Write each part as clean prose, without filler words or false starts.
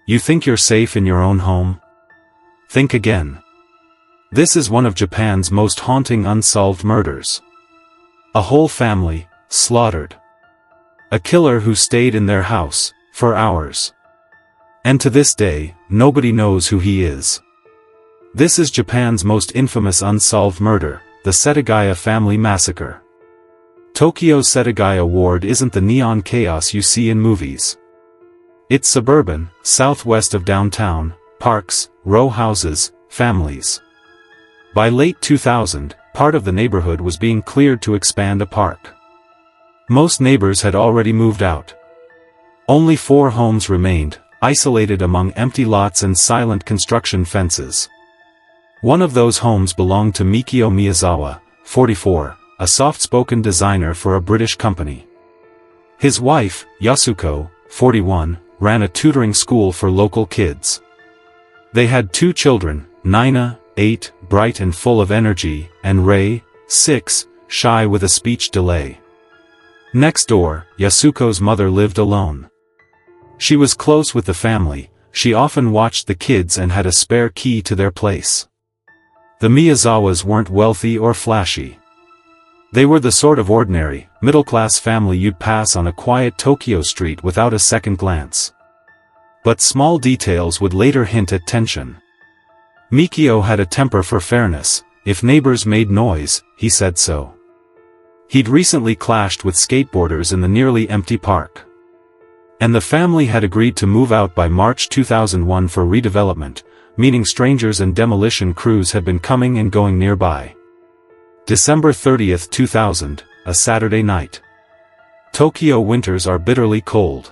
You think you're safe in your own home? Think again. This is one of Japan's most haunting unsolved murders. A whole family, slaughtered. A killer who stayed in their house, for hours. And to this day, nobody knows who he is. This is Japan's most infamous unsolved murder, the Setagaya family massacre. Tokyo's Setagaya ward isn't the neon chaos you see in movies. It's suburban, southwest of downtown, parks, row houses, families. By late 2000, part of the neighborhood was being cleared to expand a park. Most neighbors had already moved out. Only 4 homes remained, isolated among empty lots and silent construction fences. One of those homes belonged to Mikio Miyazawa, 44, a soft-spoken designer for a British company. His wife, Yasuko, 41, ran a tutoring school for local kids. They had 2 children, Nina, 8, bright and full of energy, and Rei, 6, shy with a speech delay. Next door, Yasuko's mother lived alone. She was close with the family, she often watched the kids and had a spare key to their place. The Miyazawas weren't wealthy or flashy. They were the sort of ordinary, middle-class family you'd pass on a quiet Tokyo street without a second glance. But small details would later hint at tension. Mikio had a temper for fairness. If neighbors made noise, he said so. He'd recently clashed with skateboarders in the nearly empty park. And the family had agreed to move out by March 2001 for redevelopment, meaning strangers and demolition crews had been coming and going nearby. December 30, 2000, a Saturday night. Tokyo winters are bitterly cold.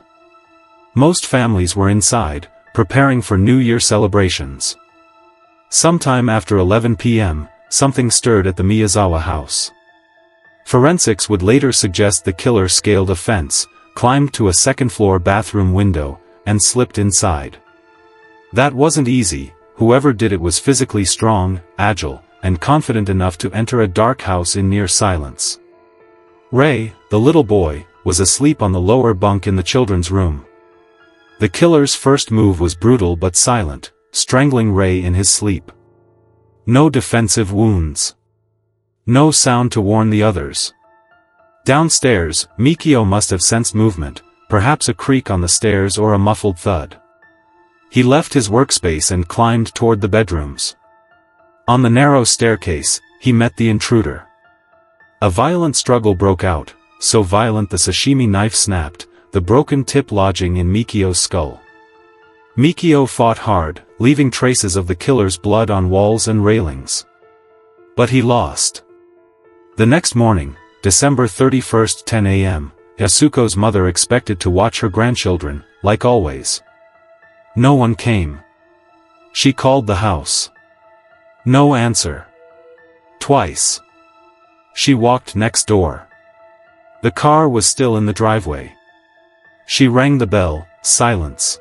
Most families were inside, preparing for New Year celebrations. Sometime after 11 p.m., something stirred at the Miyazawa house. Forensics would later suggest the killer scaled a fence, climbed to a second-floor bathroom window, and slipped inside. That wasn't easy. Whoever did it was physically strong, agile, and confident enough to enter a dark house in near silence. Rei, the little boy, was asleep on the lower bunk in the children's room. The killer's first move was brutal but silent, strangling Rei in his sleep. No defensive wounds. No sound to warn the others. Downstairs, Mikio must have sensed movement, perhaps a creak on the stairs or a muffled thud. He left his workspace and climbed toward the bedrooms. On the narrow staircase, he met the intruder. A violent struggle broke out, so violent the sashimi knife snapped, the broken tip lodging in Mikio's skull. Mikio fought hard, leaving traces of the killer's blood on walls and railings. But he lost. The next morning, December 31, 10 a.m., Yasuko's mother expected to watch her grandchildren, like always. No one came. She called the house. No answer. Twice. She walked next door. The car was still in the driveway. She rang the bell, silence.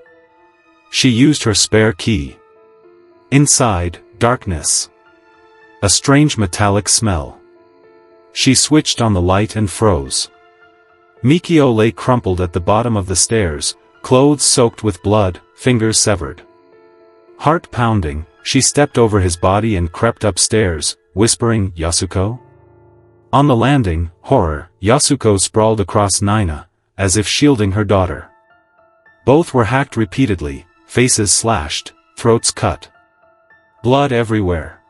She used her spare key. Inside, darkness. A strange metallic smell. She switched on the light and froze. Mikio lay crumpled at the bottom of the stairs, clothes soaked with blood, fingers severed. Heart pounding, she stepped over his body and crept upstairs, whispering, "Yasuko?" On the landing, horror, Yasuko sprawled across Nina, as if shielding her daughter. Both were hacked repeatedly, faces slashed, throats cut. Blood everywhere.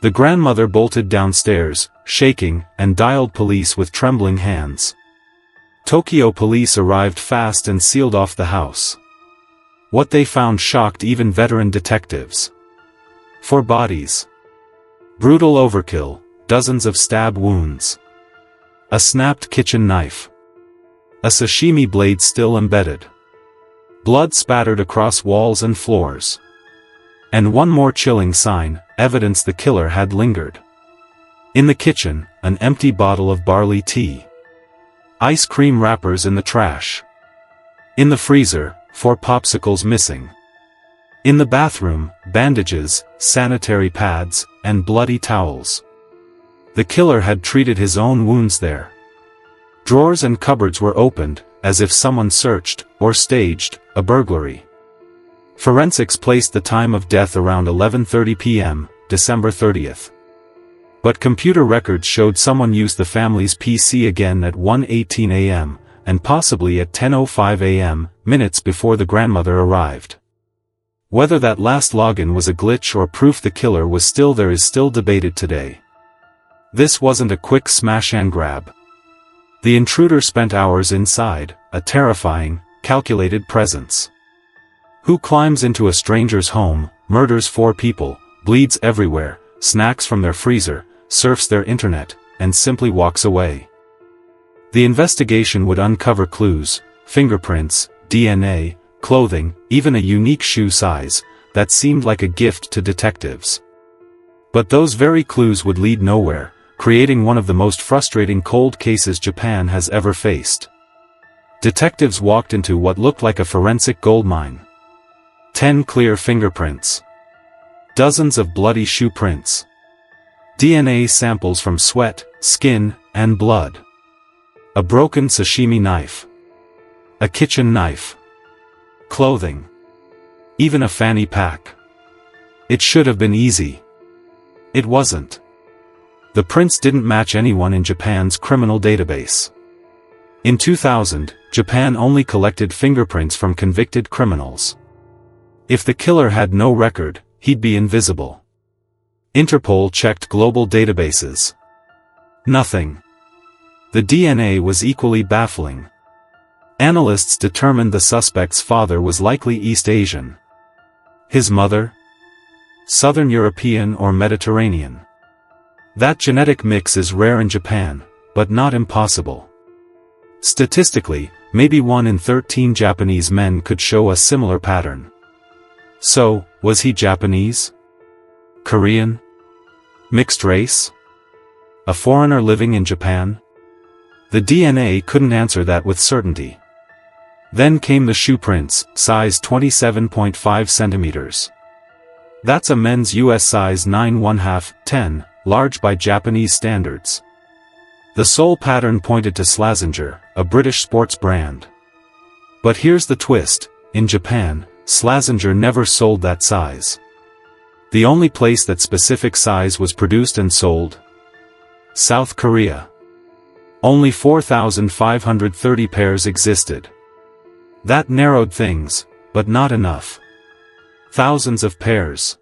The grandmother bolted downstairs, shaking, and dialed police with trembling hands. Tokyo police arrived fast and sealed off the house. What they found shocked even veteran detectives. 4 bodies. Brutal overkill, dozens of stab wounds. A snapped kitchen knife. A sashimi blade still embedded. Blood spattered across walls and floors. And one more chilling sign, evidence the killer had lingered. In the kitchen, an empty bottle of barley tea. Ice cream wrappers in the trash. In the freezer, 4 popsicles missing. In the bathroom, bandages, sanitary pads, and bloody towels. The killer had treated his own wounds there. Drawers and cupboards were opened, as if someone searched, or staged, a burglary. Forensics placed the time of death around 11:30 p.m., December 30th. But computer records showed someone used the family's PC again at 1:18 a.m., and possibly at 10:05 a.m., minutes before the grandmother arrived. Whether that last login was a glitch or proof the killer was still there is still debated today. This wasn't a quick smash and grab. The intruder spent hours inside, a terrifying, calculated presence. Who climbs into a stranger's home, murders 4 people, bleeds everywhere, snacks from their freezer, surfs their internet, and simply walks away? The investigation would uncover clues, fingerprints, DNA, clothing, even a unique shoe size, that seemed like a gift to detectives. But those very clues would lead nowhere, creating one of the most frustrating cold cases Japan has ever faced. Detectives walked into what looked like a forensic goldmine. 10 clear fingerprints. Dozens of bloody shoe prints. DNA samples from sweat, skin, and blood. A broken sashimi knife. A kitchen knife. Clothing. Even a fanny pack. It should have been easy. It wasn't. The prints didn't match anyone in Japan's criminal database. In 2000, Japan only collected fingerprints from convicted criminals. If the killer had no record, he'd be invisible. Interpol checked global databases. Nothing. The DNA was equally baffling. Analysts determined the suspect's father was likely East Asian. His mother? Southern European or Mediterranean. That genetic mix is rare in Japan, but not impossible. Statistically, maybe 1 in 13 Japanese men could show a similar pattern. So, was he Japanese? Korean? Mixed race? A foreigner living in Japan? The DNA couldn't answer that with certainty. Then came the shoe prints, size 27.5 centimeters. That's a men's US size 9 1/2, 10, large by Japanese standards. The sole pattern pointed to Slazenger, a British sports brand. But here's the twist, in Japan, Slazenger never sold that size. The only place that specific size was produced and sold? South Korea. Only 4,530 pairs existed. That narrowed things, but not enough. Thousands of pairs.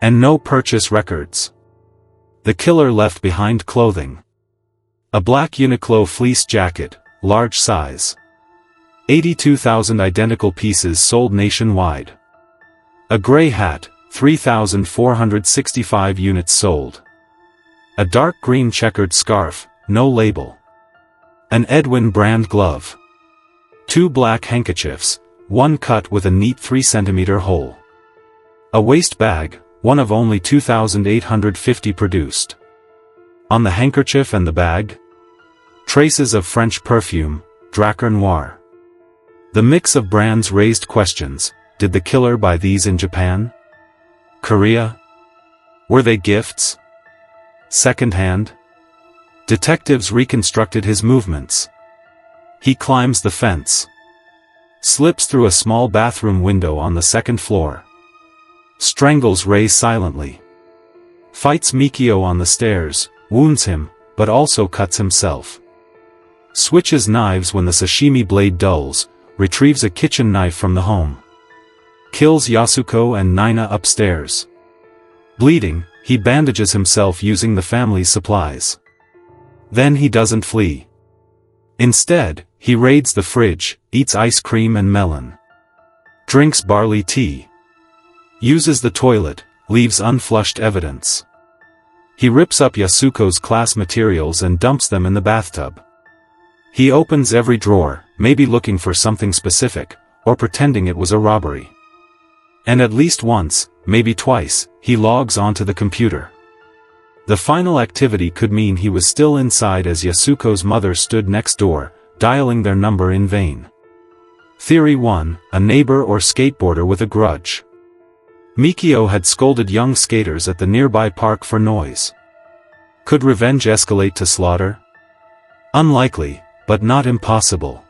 And no purchase records. The killer left behind clothing. A black Uniqlo fleece jacket, large size. 82,000 identical pieces sold nationwide. A gray hat, 3,465 units sold. A dark green checkered scarf, no label. An Edwin brand glove. 2 black handkerchiefs, one cut with a neat 3-centimeter hole. A waist bag, one of only 2,850 produced. On the handkerchief and the bag? Traces of French perfume, Dracar Noir. The mix of brands raised questions. Did the killer buy these in Japan? Korea? Were they gifts? Second-hand? Detectives reconstructed his movements. He climbs the fence. Slips through a small bathroom window on the 2nd floor. Strangles Ray silently. Fights Mikio on the stairs, wounds him, but also cuts himself. Switches knives when the sashimi blade dulls, retrieves a kitchen knife from the home. Kills Yasuko and Nina upstairs. Bleeding, he bandages himself using the family's supplies. Then he doesn't flee. Instead, he raids the fridge, eats ice cream and melon. Drinks barley tea. Uses the toilet, leaves unflushed evidence. He rips up Yasuko's class materials and dumps them in the bathtub. He opens every drawer, maybe looking for something specific, or pretending it was a robbery. And at least once, maybe twice, he logs onto the computer. The final activity could mean he was still inside as Yasuko's mother stood next door, dialing their number in vain. Theory 1, a neighbor or skateboarder with a grudge. Mikio had scolded young skaters at the nearby park for noise. Could revenge escalate to slaughter? Unlikely, but not impossible.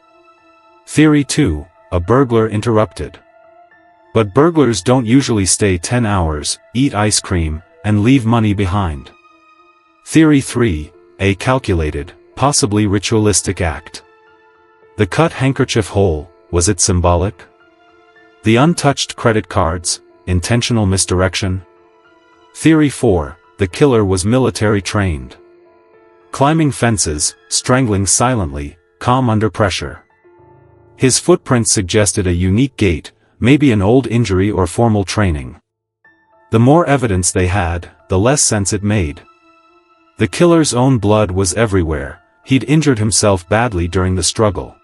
Theory 2, a burglar interrupted. But burglars don't usually stay 10 hours, eat ice cream, and leave money behind. Theory 3, a calculated, possibly ritualistic act. The cut handkerchief hole, was it symbolic? The untouched credit cards, intentional misdirection? Theory 4, the killer was military trained. Climbing fences, strangling silently, calm under pressure. His footprints suggested a unique gait, maybe an old injury or formal training. The more evidence they had, the less sense it made. The killer's own blood was everywhere, he'd injured himself badly during the struggle.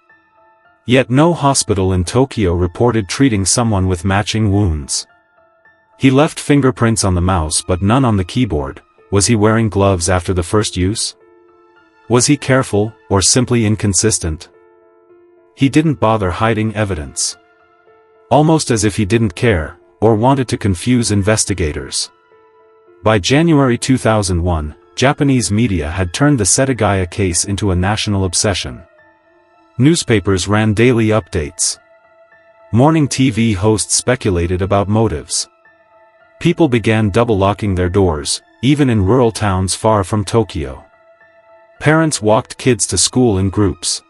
Yet no hospital in Tokyo reported treating someone with matching wounds. He left fingerprints on the mouse but none on the keyboard. Was he wearing gloves after the first use? Was he careful, or simply inconsistent? He didn't bother hiding evidence. Almost as if he didn't care, or wanted to confuse investigators. By January 2001, Japanese media had turned the Setagaya case into a national obsession. Newspapers ran daily updates. Morning TV hosts speculated about motives. People began double-locking their doors, even in rural towns far from Tokyo. Parents walked kids to school in groups.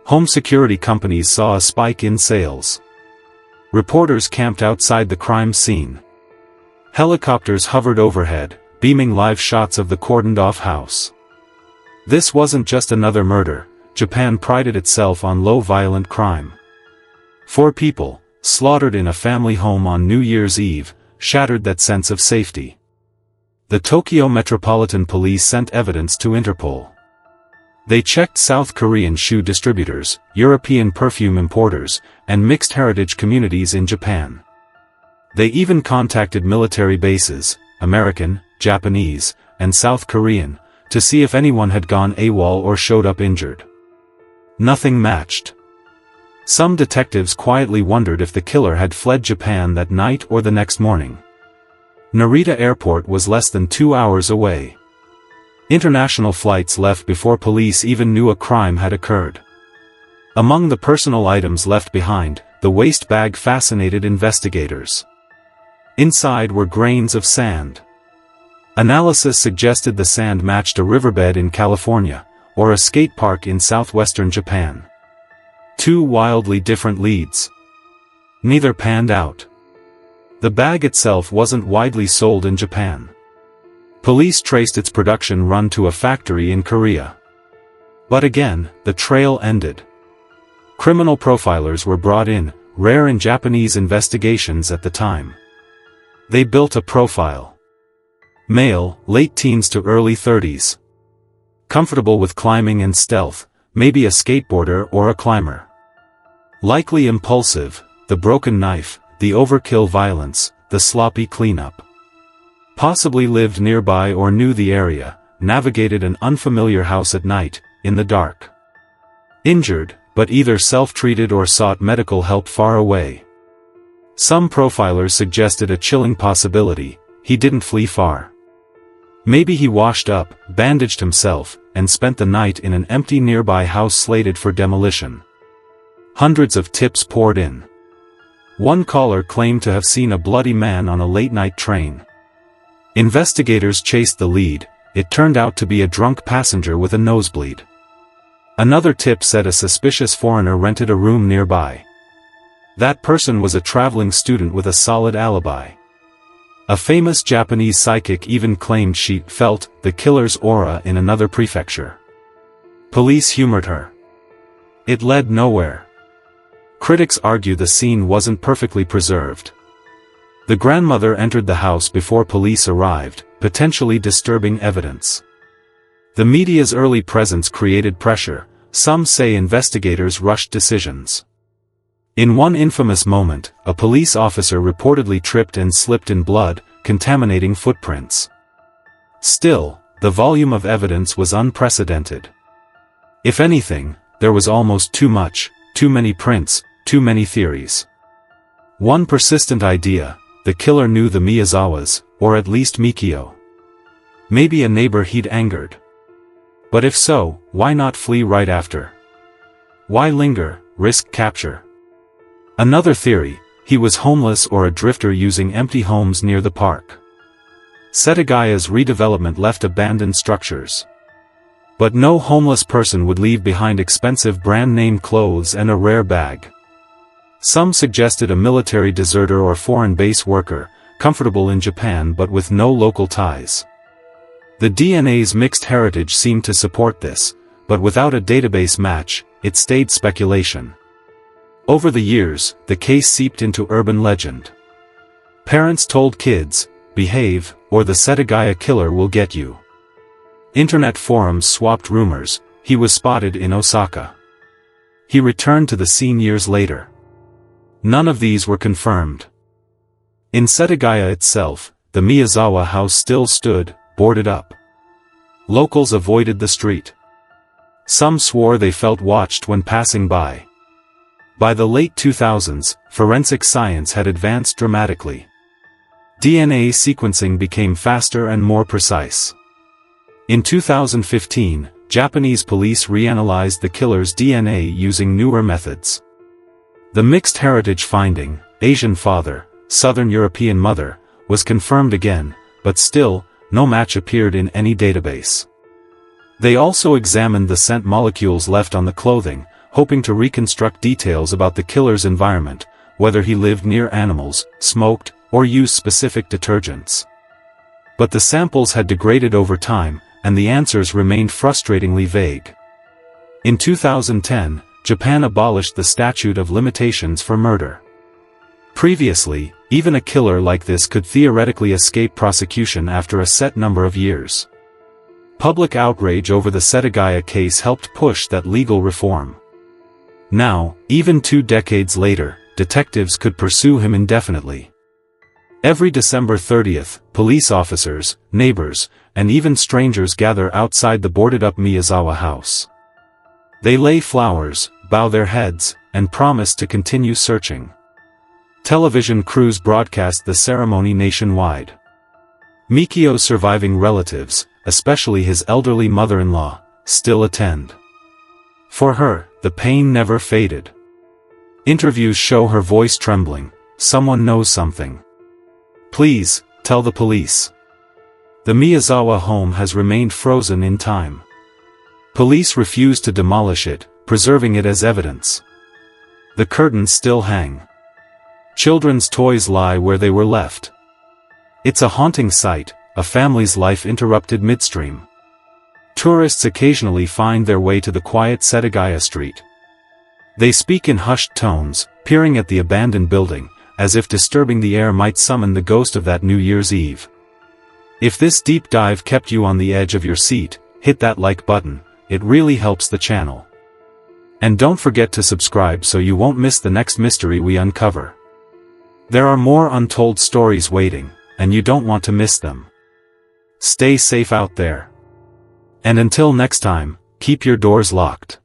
Home security companies saw a spike in sales. Reporters camped outside the crime scene. Helicopters hovered overhead, beaming live shots of the cordoned-off house. This wasn't just another murder. Japan prided itself on low violent crime. 4 people, slaughtered in a family home on New Year's Eve, shattered that sense of safety. The Tokyo Metropolitan Police sent evidence to Interpol. They checked South Korean shoe distributors, European perfume importers, and mixed heritage communities in Japan. They even contacted military bases, American, Japanese, and South Korean, to see if anyone had gone AWOL or showed up injured. Nothing matched. Some detectives quietly wondered if the killer had fled Japan that night or the next morning. Narita Airport was less than 2 hours away. International flights left before police even knew a crime had occurred. Among the personal items left behind, the waste bag fascinated investigators. Inside were grains of sand. Analysis suggested the sand matched a riverbed in California, or a skate park in southwestern Japan. 2 wildly different leads. Neither panned out. The bag itself wasn't widely sold in Japan. Police traced its production run to a factory in Korea. But again, the trail ended. Criminal profilers were brought in, rare in Japanese investigations at the time. They built a profile. Male, late teens to early 30s. Comfortable with climbing and stealth, maybe a skateboarder or a climber. Likely impulsive, the broken knife, the overkill violence, the sloppy cleanup. Possibly lived nearby or knew the area, navigated an unfamiliar house at night, in the dark. Injured, but either self-treated or sought medical help far away. Some profilers suggested a chilling possibility: he didn't flee far. Maybe he washed up, bandaged himself, and spent the night in an empty nearby house slated for demolition. Hundreds of tips poured in. One caller claimed to have seen a bloody man on a late-night train. Investigators chased the lead. It turned out to be a drunk passenger with a nosebleed. Another tip said a suspicious foreigner rented a room nearby. That person was a traveling student with a solid alibi. A famous Japanese psychic even claimed she felt the killer's aura in another prefecture. Police humored her. It led nowhere. Critics argue the scene wasn't perfectly preserved. The grandmother entered the house before police arrived, potentially disturbing evidence. The media's early presence created pressure. Some say investigators rushed decisions. In one infamous moment, a police officer reportedly tripped and slipped in blood, contaminating footprints. Still, the volume of evidence was unprecedented. If anything, there was almost too much, too many prints, too many theories. One persistent idea: the killer knew the Miyazawas, or at least Mikio. Maybe a neighbor he'd angered. But if so, why not flee right after? Why linger, risk capture? Another theory: he was homeless or a drifter using empty homes near the park. Setagaya's redevelopment left abandoned structures. But no homeless person would leave behind expensive brand-name clothes and a rare bag. Some suggested a military deserter or foreign base worker, comfortable in Japan but with no local ties. The DNA's mixed heritage seemed to support this, but without a database match, it stayed speculation. Over the years, the case seeped into urban legend. Parents told kids, "Behave, or the Setagaya killer will get you." Internet forums swapped rumors. He was spotted in Osaka. He returned to the scene years later. None of these were confirmed. In Setagaya itself, the Miyazawa house still stood, boarded up. Locals avoided the street. Some swore they felt watched when passing by. By the late 2000s, forensic science had advanced dramatically. DNA sequencing became faster and more precise. In 2015, Japanese police reanalyzed the killer's DNA using newer methods. The mixed heritage finding, Asian father, Southern European mother, was confirmed again, but still, no match appeared in any database. They also examined the scent molecules left on the clothing, hoping to reconstruct details about the killer's environment, whether he lived near animals, smoked, or used specific detergents. But the samples had degraded over time, and the answers remained frustratingly vague. In 2010, Japan abolished the statute of limitations for murder. Previously, even a killer like this could theoretically escape prosecution after a set number of years. Public outrage over the Setagaya case helped push that legal reform. Now, even 2 decades later, detectives could pursue him indefinitely. Every December 30th, police officers, neighbors, and even strangers gather outside the boarded-up Miyazawa house. They lay flowers, bow their heads, and promise to continue searching. Television crews broadcast the ceremony nationwide. Mikio's surviving relatives, especially his elderly mother-in-law, still attend. For her, the pain never faded. Interviews show her voice trembling. "Someone knows something. Please, tell the police." The Miyazawa home has remained frozen in time. Police refuse to demolish it, preserving it as evidence. The curtains still hang. Children's toys lie where they were left. It's a haunting sight, a family's life interrupted midstream. Tourists occasionally find their way to the quiet Setagaya street. They speak in hushed tones, peering at the abandoned building, as if disturbing the air might summon the ghost of that New Year's Eve. If this deep dive kept you on the edge of your seat, hit that like button, it really helps the channel. And don't forget to subscribe so you won't miss the next mystery we uncover. There are more untold stories waiting, and you don't want to miss them. Stay safe out there. And until next time, keep your doors locked.